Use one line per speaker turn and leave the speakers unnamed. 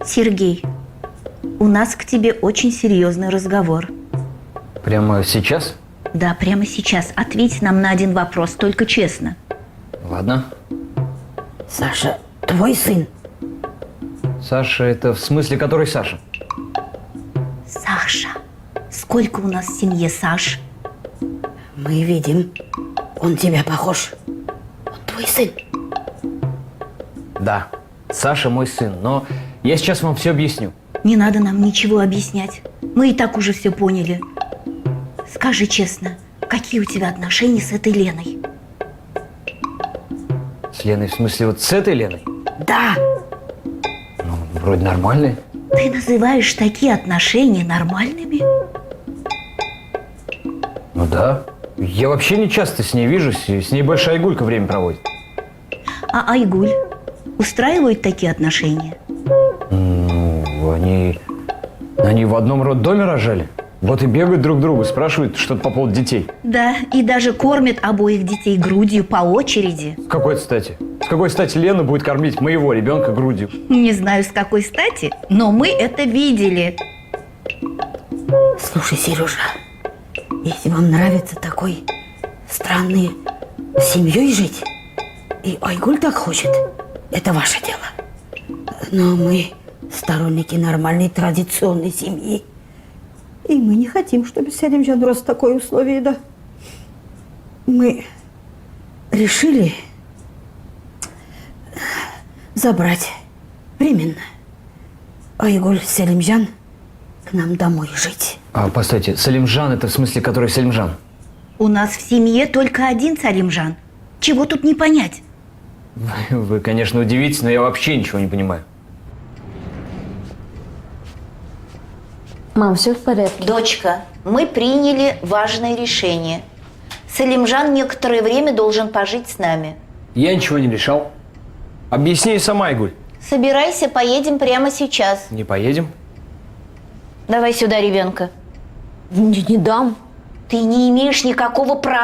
Сергей, у нас к тебе очень серьезный разговор.
Прямо сейчас?
Да, прямо сейчас. Ответь нам на один вопрос, только честно.
Ладно.
Саша, твой сын?
Саша, это в смысле который Саша?
Саша. Сколько у нас в семье Саш?
Мы видим, он тебя похож. Он твой сын.
Да, Саша мой сын, но я сейчас вам все объясню.
Не надо нам ничего объяснять. Мы и так уже все поняли. Скажи честно, какие у тебя отношения с этой Леной?
С Леной, в смысле вот с этой Леной?
Да.
Ну, вроде нормальные.
Ты называешь такие отношения нормальными?
Ну да. Я вообще не часто с ней вижусь, и с ней больше Айгулька время проводит.
А Айгуль устраивают такие отношения?
Ну, они в одном роддоме рожали. Вот и бегают друг к другу, спрашивают что-то по поводу детей.
Да, и даже кормят обоих детей грудью по очереди.
С какой стати? С какой стати Лена будет кормить моего ребенка грудью?
Не знаю, с какой стати, но мы это видели.
Слушай, Сережа, если вам нравится такой странной семьей жить, и Айгуль так хочет, это ваше дело. Но мы сторонники нормальной традиционной семьи. И мы не хотим, чтобы Селимжан рос в такое условие, да. Мы решили забрать временно Айгуль Селимжан к нам домой жить.
А, постойте, Салимжан, это в смысле, который Салимжан?
У нас в семье только один Салимжан. Чего тут не понять?
Вы, конечно, удивитесь, но я вообще ничего не понимаю.
Мам, все в порядке?
Дочка, мы приняли важное решение. Салимжан некоторое время должен пожить с нами.
Я ничего не решал. Объясни сама, Айгуль.
Собирайся, поедем прямо сейчас.
Не поедем?
Давай сюда, ребенка.
Не дам.
Ты не имеешь никакого права.